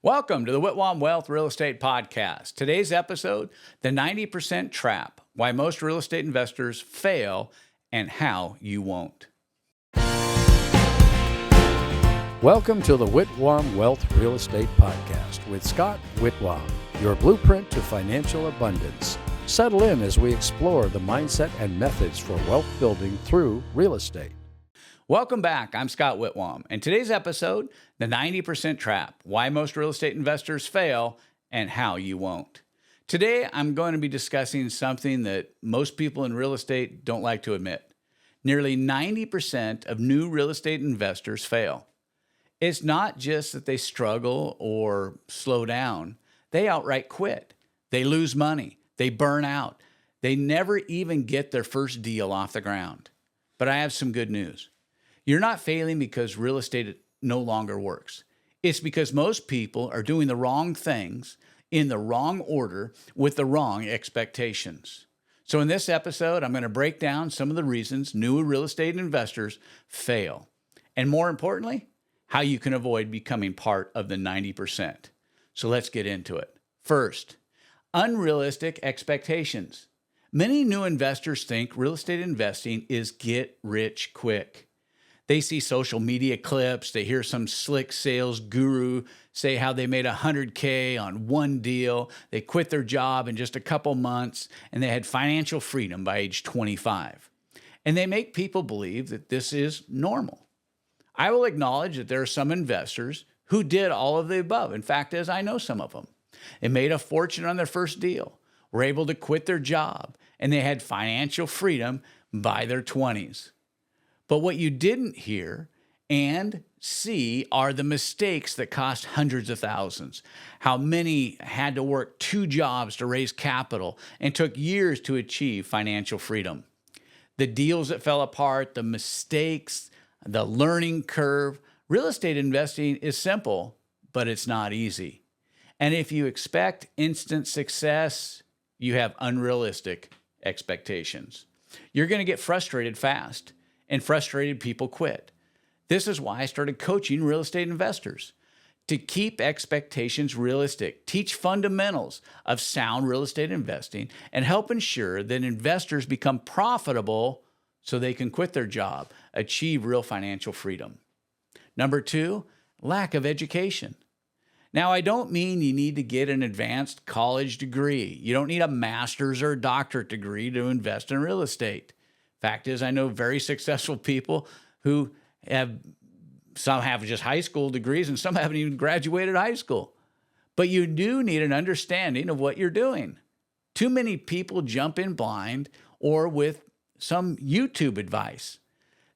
Welcome to the Whitwam Wealth Real Estate Podcast. Today's episode, the 90% Trap, Why Most Real Estate Investors Fail and How You Won't. Welcome to the Whitwam Wealth Real Estate Podcast with Scott Whitwam, your blueprint to financial abundance. Settle in as we explore the mindset and methods for wealth building through real estate. Welcome back. I'm Scott Whitwam, and today's episode, the 90% Trap, Why Most Real Estate Investors Fail and How You Won't. Today, I'm going to be discussing something that most people in real estate don't like to admit. Nearly 90% of new real estate investors fail. It's not just that they struggle or slow down. They outright quit. They lose money. They burn out. They never even get their first deal off the ground. But I have some good news. You're not failing because real estate no longer works. It's because most people are doing the wrong things in the wrong order with the wrong expectations. So in this episode, I'm going to break down some of the reasons new real estate investors fail. And more importantly, how you can avoid becoming part of the 90%. So let's get into it. First, unrealistic expectations. Many new investors think real estate investing is get rich quick. They see social media clips, they hear some slick sales guru say how they made $100K on one deal, they quit their job in just a couple months, and they had financial freedom by age 25. And they make people believe that this is normal. I will acknowledge that there are some investors who did all of the above. In fact, as I know some of them. They made a fortune on their first deal, were able to quit their job, and they had financial freedom by their 20s. But what you didn't hear and see are the mistakes that cost hundreds of thousands. How many had to work 2 jobs to raise capital and took years to achieve financial freedom. The deals that fell apart, the mistakes, the learning curve. Real estate investing is simple, but it's not easy. And if you expect instant success, you have unrealistic expectations. You're going to get frustrated fast. And frustrated people quit. This is why I started coaching real estate investors. To keep expectations realistic, teach fundamentals of sound real estate investing, and help ensure that investors become profitable so they can quit their job, achieve real financial freedom. Number 2, lack of education. Now, I don't mean you need to get an advanced college degree. You don't need a master's or a doctorate degree to invest in real estate. Fact is, I know very successful people who some have just high school degrees and some haven't even graduated high school. But you do need an understanding of what you're doing. Too many people jump in blind or with some YouTube advice.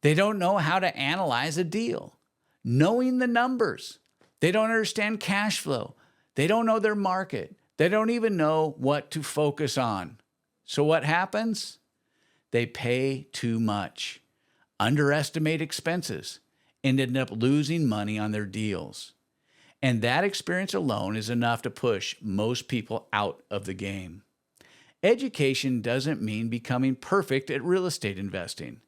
They don't know how to analyze a deal, knowing the numbers. They don't understand cash flow. They don't know their market. They don't even know what to focus on. So what happens? They pay too much, underestimate expenses, and end up losing money on their deals. And that experience alone is enough to push most people out of the game. Education doesn't mean becoming perfect at real estate investing,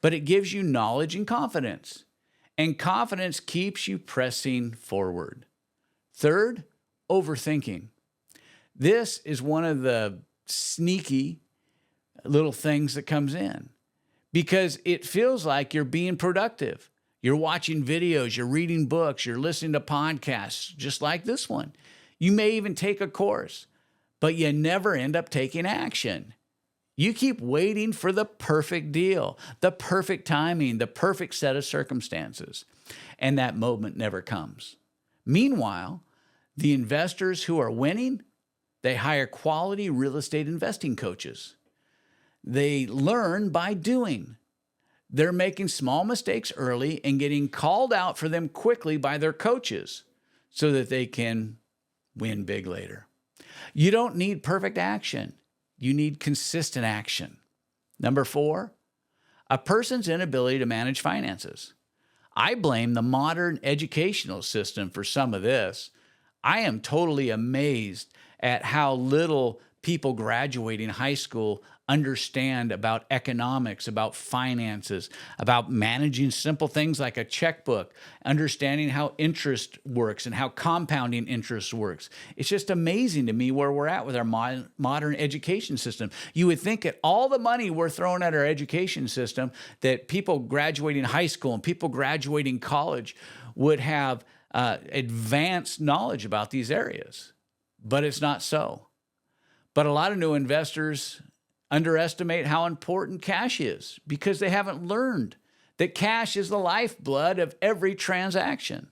but it gives you knowledge and confidence. And confidence keeps you pressing forward. Third, overthinking. This is one of the sneaky little things that comes in because it feels like you're being productive. You're watching videos, you're reading books, you're listening to podcasts, just like this one. You may even take a course, but you never end up taking action. You keep waiting for the perfect deal, the perfect timing, the perfect set of circumstances, and that moment never comes. Meanwhile, the investors who are winning, they hire quality real estate investing coaches. They learn by doing. They're making small mistakes early and getting called out for them quickly by their coaches so that they can win big later. You don't need perfect action. You need consistent action. Number 4, a person's inability to manage finances. I blame the modern educational system for some of this. I am totally amazed at how little people graduating high school understand about economics, about finances, about managing simple things like a checkbook, understanding how interest works and how compounding interest works. It's just amazing to me where we're at with our modern education system. You would think that all the money we're throwing at our education system, that people graduating high school and people graduating college would have advanced knowledge about these areas, but it's not so. But a lot of new investors underestimate how important cash is because they haven't learned that cash is the lifeblood of every transaction.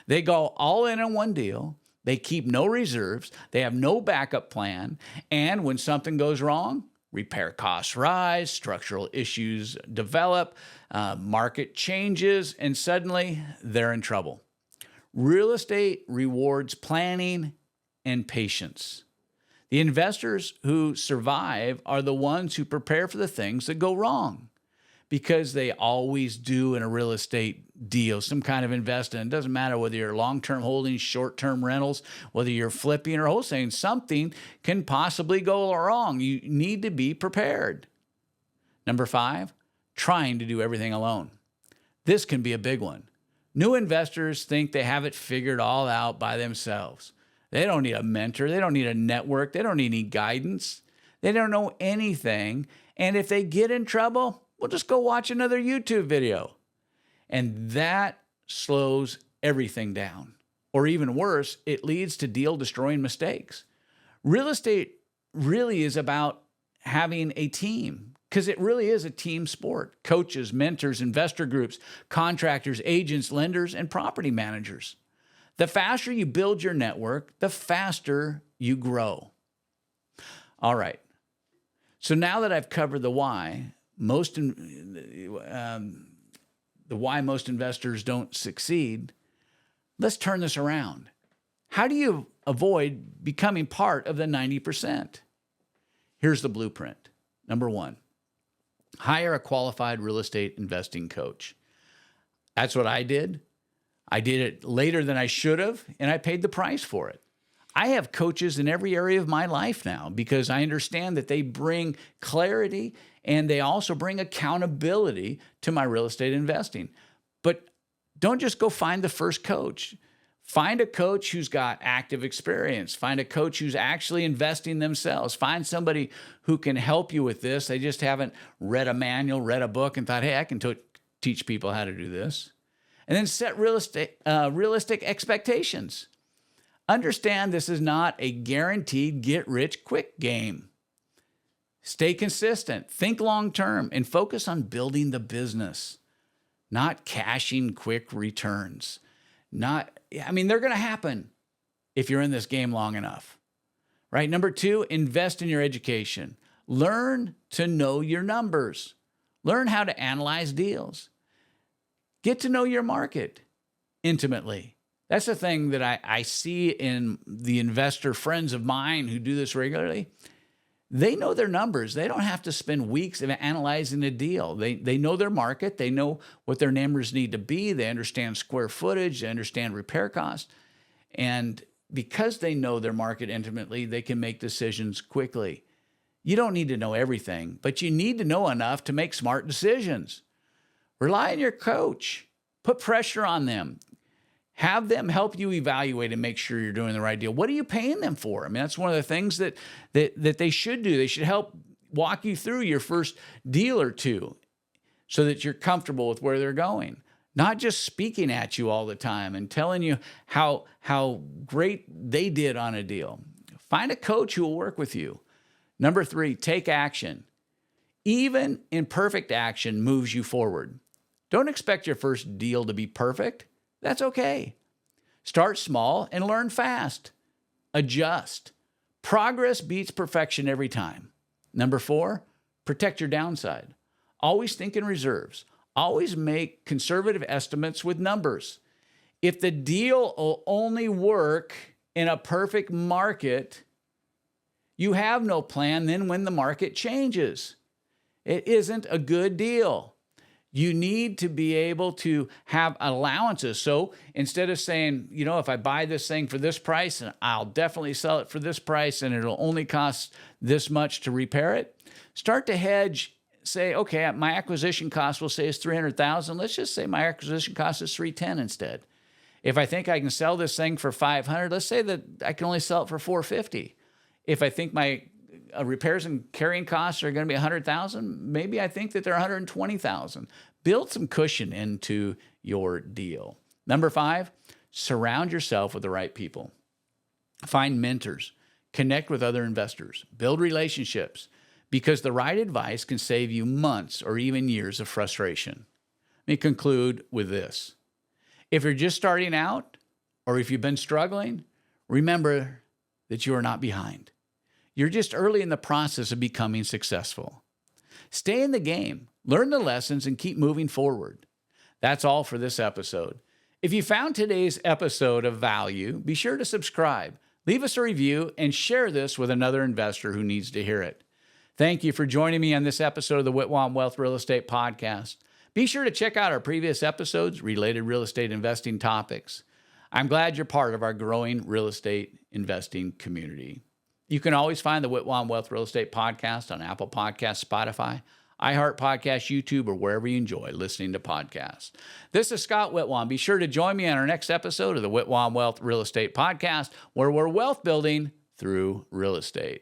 They go all in on one deal. They keep no reserves. They have no backup plan. And when something goes wrong, repair costs rise, structural issues develop, market changes, and suddenly they're in trouble. Real estate rewards planning and patience. The investors who survive are the ones who prepare for the things that go wrong, because they always do in a real estate deal, some kind of investment. It doesn't matter whether you're long-term holdings, short-term rentals, whether you're flipping or wholesaling, something can possibly go wrong. You need to be prepared. Number 5, trying to do everything alone. This can be a big one. New investors think they have it figured all out by themselves. They don't need a mentor. They don't need a network. They don't need any guidance. They don't know anything. And if they get in trouble, we'll just go watch another YouTube video. And that slows everything down. Or even worse, it leads to deal-destroying mistakes. Real estate really is about having a team, because it really is a team sport. Coaches, mentors, investor groups, contractors, agents, lenders, and property managers. The faster you build your network, the faster you grow. All right. So now that I've covered the why most investors don't succeed, let's turn this around. How do you avoid becoming part of the 90%? Here's the blueprint. Number 1, hire a qualified real estate investing coach. That's what I did. I did it later than I should have, and I paid the price for it. I have coaches in every area of my life now because I understand that they bring clarity and they also bring accountability to my real estate investing. But don't just go find the first coach. Find a coach who's got active experience. Find a coach who's actually investing themselves. Find somebody who can help you with this. They just haven't read a manual, read a book, and thought, hey, I can teach people how to do this. And then set realistic expectations. Understand this is not a guaranteed get-rich-quick game. Stay consistent, think long-term, and focus on building the business, not cashing quick returns. They're going to happen if you're in this game long enough, right? Number 2, invest in your education. Learn to know your numbers. Learn how to analyze deals. Get to know your market intimately. That's the thing that I see in the investor friends of mine who do this regularly. They know their numbers. They don't have to spend weeks analyzing a deal. They know their market. They know what their numbers need to be. They understand square footage. They understand repair costs. And because they know their market intimately, they can make decisions quickly. You don't need to know everything, but you need to know enough to make smart decisions. Rely on your coach. Put pressure on them. Have them help you evaluate and make sure you're doing the right deal. What are you paying them for? I mean, that's one of the things that they should do. They should help walk you through your first deal or two so that you're comfortable with where they're going. Not just speaking at you all the time and telling you how great they did on a deal. Find a coach who will work with you. Number 3, take action. Even imperfect action moves you forward. Don't expect your first deal to be perfect. That's okay. Start small and learn fast. Adjust. Progress beats perfection every time. Number 4, protect your downside. Always think in reserves. Always make conservative estimates with numbers. If the deal will only work in a perfect market, you have no plan then when the market changes. It isn't a good deal. You need to be able to have allowances. So instead of saying, if I buy this thing for this price, and I'll definitely sell it for this price, and it'll only cost this much to repair it, start to hedge. Say, okay, my acquisition cost, we'll say, is $300,000. Let's just say my acquisition cost is $310 instead. If I think I can sell this thing for $500, let's say that I can only sell it for $450. If I think my repairs and carrying costs are going to be $100,000, maybe I think that they're $120,000. Build some cushion into your deal. Number 5, surround yourself with the right people. Find mentors, connect with other investors, build relationships, because the right advice can save you months or even years of frustration. Let me conclude with this. If you're just starting out, or if you've been struggling, remember that you are not behind. You're just early in the process of becoming successful. Stay in the game, learn the lessons, and keep moving forward. That's all for this episode. If you found today's episode of value, be sure to subscribe, leave us a review, and share this with another investor who needs to hear it. Thank you for joining me on this episode of the Whitwam Wealth Real Estate Podcast. Be sure to check out our previous episodes related real estate investing topics. I'm glad you're part of our growing real estate investing community. You can always find the Whitwam Wealth Real Estate Podcast on Apple Podcasts, Spotify, iHeart Podcasts, YouTube, or wherever you enjoy listening to podcasts. This is Scott Whitwam. Be sure to join me on our next episode of the Whitwam Wealth Real Estate Podcast, where we're wealth building through real estate.